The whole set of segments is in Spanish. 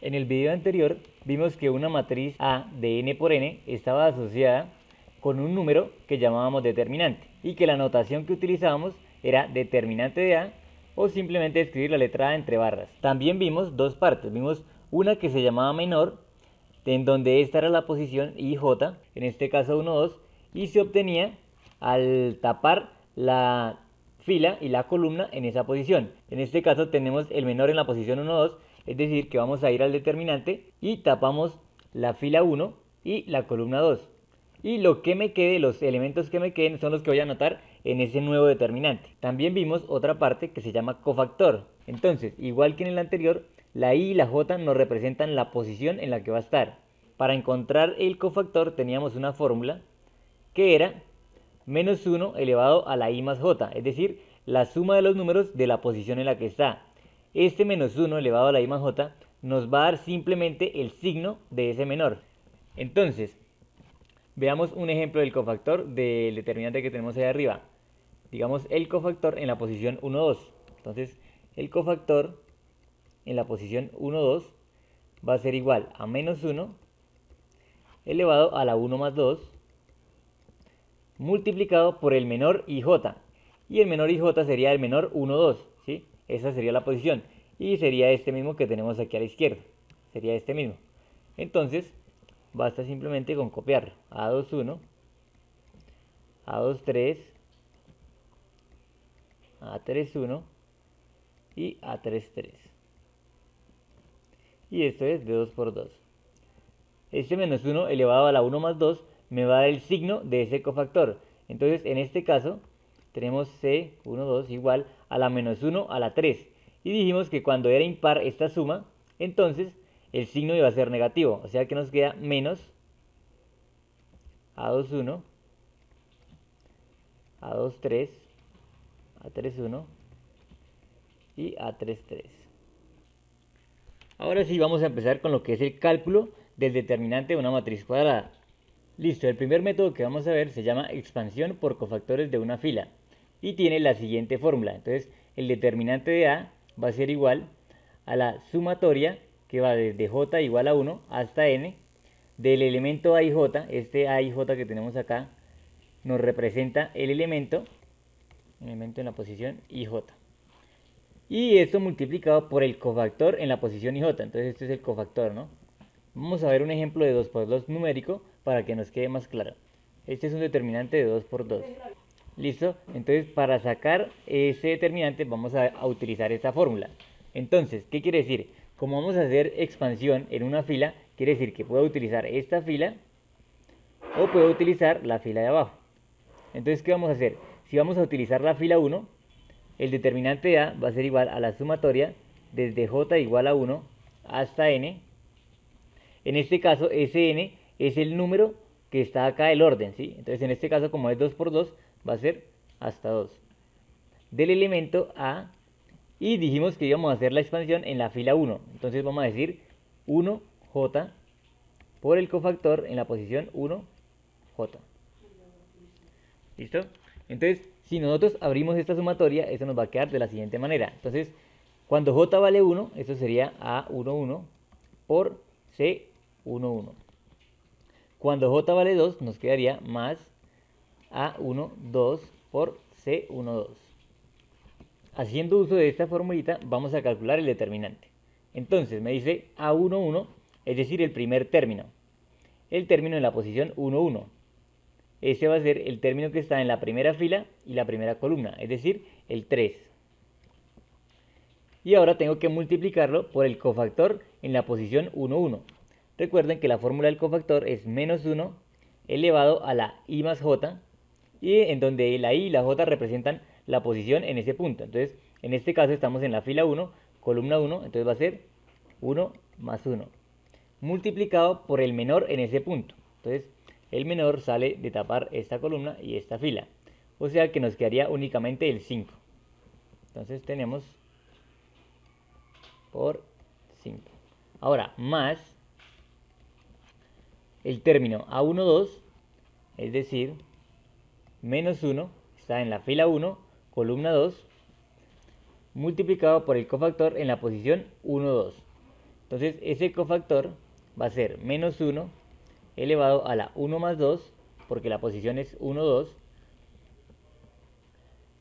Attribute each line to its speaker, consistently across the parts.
Speaker 1: En el video anterior vimos que una matriz A de n por n estaba asociada con un número que llamábamos determinante y que la notación que utilizábamos era determinante de A o simplemente escribir la letra A entre barras. También vimos dos partes, vimos una que se llamaba menor, en donde esta era la posición IJ, en este caso 1, 2, y se obtenía al tapar la fila y la columna en esa posición. En este caso tenemos el menor en la posición 1, 2, es decir que vamos a ir al determinante y tapamos la fila 1 y la columna 2. Y lo que me quede, los elementos que me queden son los que voy a anotar en ese nuevo determinante. También vimos otra parte que se llama cofactor. Entonces, igual que en el anterior, la I y la J nos representan la posición en la que va a estar. Para encontrar el cofactor teníamos una fórmula que era menos 1 elevado a la I más J, es decir, la suma de los números de la posición en la que está. Este menos 1 elevado a la I más J nos va a dar simplemente el signo de ese menor. Entonces, veamos un ejemplo del cofactor del determinante que tenemos ahí arriba. Digamos el cofactor en la posición 1, 2. Entonces, el cofactor en la posición 1, 2 va a ser igual a menos 1 elevado a la 1 más 2 multiplicado por el menor IJ. Y el menor IJ sería el menor 1, 2, ¿sí? Esa sería la posición. Y sería este mismo que tenemos aquí a la izquierda. Sería este mismo. Entonces, basta simplemente con copiar A21, A23, A31 y A33. Y esto es de 2 por 2. Este menos 1 elevado a la 1 más 2 me va a dar el signo de ese cofactor. Entonces, en este caso, tenemos C12 igual a la menos 1 a la 3. Y dijimos que cuando era impar esta suma, entonces el signo iba a ser negativo. O sea que nos queda menos A21, A23, A31 y A33. Ahora sí vamos a empezar con lo que es el cálculo del determinante de una matriz cuadrada. Listo, el primer método que vamos a ver se llama expansión por cofactores de una fila y tiene la siguiente fórmula. Entonces, el determinante de A va a ser igual a la sumatoria que va desde J igual a 1 hasta N del elemento A y J. Este A y J que tenemos acá nos representa el elemento en la posición IJ. Y esto multiplicado por el cofactor en la posición IJ. Entonces este es el cofactor, ¿no? Vamos a ver un ejemplo de 2 por 2 numérico para que nos quede más claro. Este es un determinante de 2 por 2. ¿Listo? Entonces para sacar ese determinante vamos a utilizar esta fórmula. Entonces, ¿qué quiere decir? Como vamos a hacer expansión en una fila, quiere decir que puedo utilizar esta fila o puedo utilizar la fila de abajo. Entonces, ¿qué vamos a hacer? Si vamos a utilizar la fila 1, el determinante de A va a ser igual a la sumatoria desde J igual a 1 hasta N. En este caso, ese N es el número que está acá del orden, ¿sí? Entonces, en este caso, como es 2 por 2, va a ser hasta 2. Del elemento A, y dijimos que íbamos a hacer la expansión en la fila 1. Entonces, vamos a decir 1J por el cofactor en la posición 1J. ¿Listo? Entonces, si nosotros abrimos esta sumatoria, esto nos va a quedar de la siguiente manera. Entonces, cuando J vale 1, esto sería A11 por C11. Cuando J vale 2, nos quedaría más A12 por C12. Haciendo uso de esta formulita, vamos a calcular el determinante. Entonces, me dice A11, es decir, el primer término. El término en la posición 11. Este va a ser el término que está en la primera fila y la primera columna, es decir, el 3. Y ahora tengo que multiplicarlo por el cofactor en la posición 11. Recuerden que la fórmula del cofactor es menos 1 elevado a la I más J, y en donde la I y la J representan la posición en ese punto. Entonces, en este caso estamos en la fila 1, columna 1, entonces va a ser 1 más 1, multiplicado por el menor en ese punto. Entonces, el menor sale de tapar esta columna y esta fila. O sea que nos quedaría únicamente el 5. Entonces tenemos por 5. Ahora, más el término A12, es decir, menos 1, está en la fila 1, columna 2, multiplicado por el cofactor en la posición 1, 2. Entonces ese cofactor va a ser menos 1 elevado a la 1 más 2, porque la posición es 1, 2,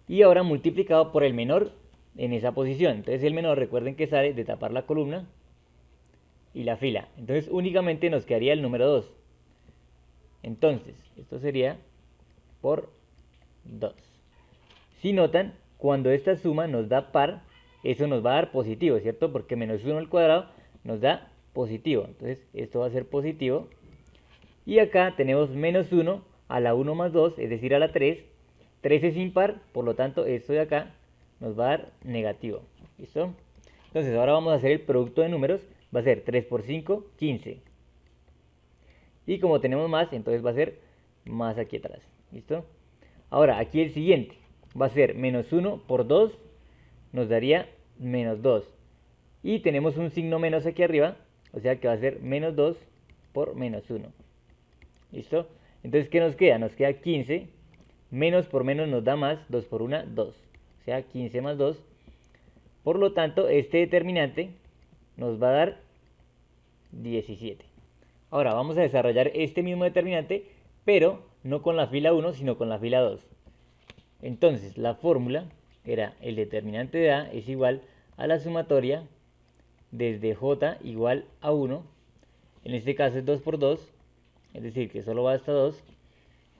Speaker 1: y ahora multiplicado por el menor en esa posición. Entonces el menor, recuerden que sale de tapar la columna y la fila. Entonces únicamente nos quedaría el número 2. Entonces, esto sería por 2. Si notan, cuando esta suma nos da par, eso nos va a dar positivo, ¿cierto? Porque menos 1 al cuadrado nos da positivo. Entonces, esto va a ser positivo. Y acá tenemos menos 1 a la 1 más 2, es decir, a la 3. 3 es impar, por lo tanto, esto de acá nos va a dar negativo. ¿Listo? Entonces, ahora vamos a hacer el producto de números. Va a ser 3 por 5, 15. Y como tenemos más, entonces va a ser más aquí atrás. ¿Listo? Ahora, aquí el siguiente va a ser menos 1 por 2, nos daría menos 2. Y tenemos un signo menos aquí arriba, o sea que va a ser menos 2 por menos 1. ¿Listo? Entonces, ¿qué nos queda? Nos queda 15. Menos por menos nos da más, 2 por 1, 2. O sea, 15 más 2. Por lo tanto, este determinante nos va a dar 17. Ahora vamos a desarrollar este mismo determinante, pero no con la fila 1, sino con la fila 2. Entonces, la fórmula era el determinante de A es igual a la sumatoria desde J igual a 1. En este caso es 2 por 2, es decir, que solo va hasta 2.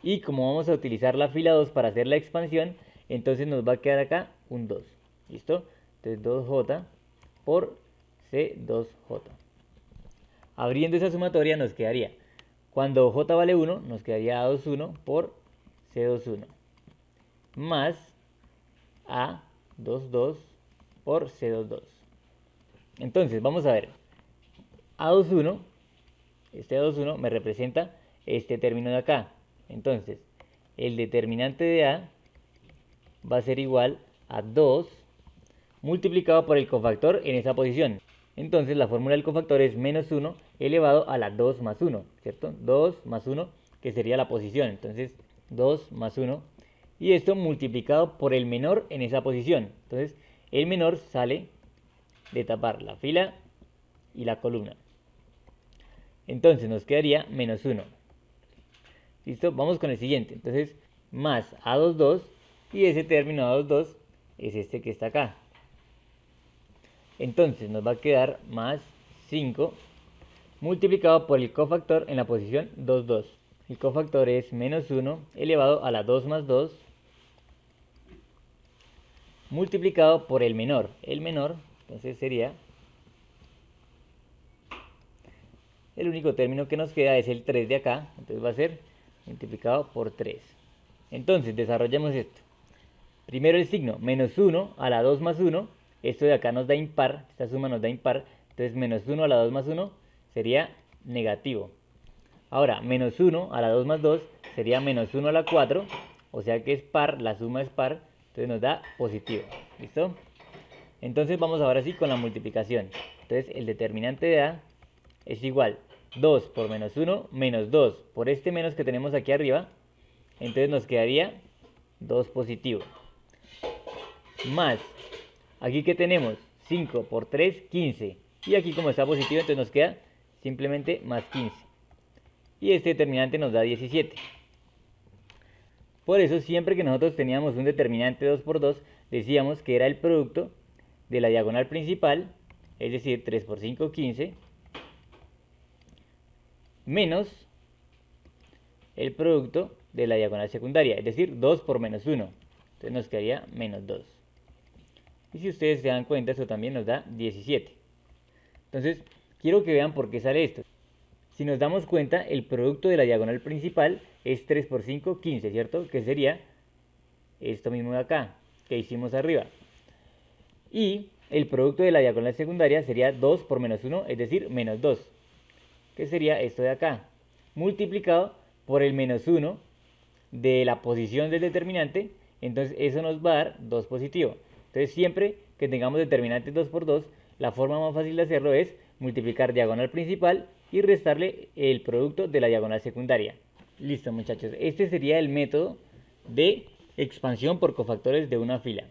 Speaker 1: Y como vamos a utilizar la fila 2 para hacer la expansión, entonces nos va a quedar acá un 2. ¿Listo? Entonces 2J por C2J. Abriendo esa sumatoria nos quedaría, cuando J vale 1, nos quedaría A21 por C21 más A22 por C22. Entonces, vamos a ver. A21, este A21 me representa este término de acá. Entonces, el determinante de A va a ser igual a 2 multiplicado por el cofactor en esa posición. Entonces, la fórmula del cofactor es menos 1 elevado a la 2 más 1, ¿cierto? 2 más 1, que sería la posición. Entonces, 2 más 1. Y esto multiplicado por el menor en esa posición. Entonces, el menor sale de tapar la fila y la columna. Entonces, nos quedaría menos 1. ¿Listo? Vamos con el siguiente. Entonces, más A22. Y ese término A22 es este que está acá. Entonces, nos va a quedar más 5 multiplicado por el cofactor en la posición 2, 2. El cofactor es menos 1 elevado a la 2 más 2 multiplicado por el menor. El menor, entonces sería, el único término que nos queda es el 3 de acá, entonces va a ser multiplicado por 3. Entonces, desarrollemos esto. Primero el signo, menos 1 a la 2 más 1, esto de acá nos da impar, esta suma nos da impar, entonces menos 1 a la 2 más 1 sería negativo. Ahora, menos 1 a la 2 más 2 sería menos 1 a la 4, o sea que es par, la suma es par, entonces nos da positivo. ¿Listo? Entonces vamos ahora sí con la multiplicación. Entonces el determinante de A es igual 2 por menos 1 menos 2 por este menos que tenemos aquí arriba. Entonces nos quedaría 2 positivo. Más, aquí que tenemos 5 por 3, 15. Y aquí como está positivo, entonces nos queda simplemente más 15. Y este determinante nos da 17. Por eso siempre que nosotros teníamos un determinante 2 por 2, decíamos que era el producto de la diagonal principal, es decir, 3 por 5, 15, menos el producto de la diagonal secundaria, es decir, 2 por menos 1. Entonces nos quedaría menos 2. Y si ustedes se dan cuenta, eso también nos da 17. Entonces, quiero que vean por qué sale esto. Si nos damos cuenta, el producto de la diagonal principal es 3 por 5, 15, ¿cierto? Que sería esto mismo de acá, que hicimos arriba. Y el producto de la diagonal secundaria sería 2 por menos 1, es decir, menos 2. Que sería esto de acá, multiplicado por el menos 1 de la posición del determinante. Entonces eso nos va a dar 2 positivo. Entonces siempre que tengamos determinantes 2 por 2, la forma más fácil de hacerlo es multiplicar diagonal principal y restarle el producto de la diagonal secundaria. Listo, muchachos, este sería el método de expansión por cofactores de una fila.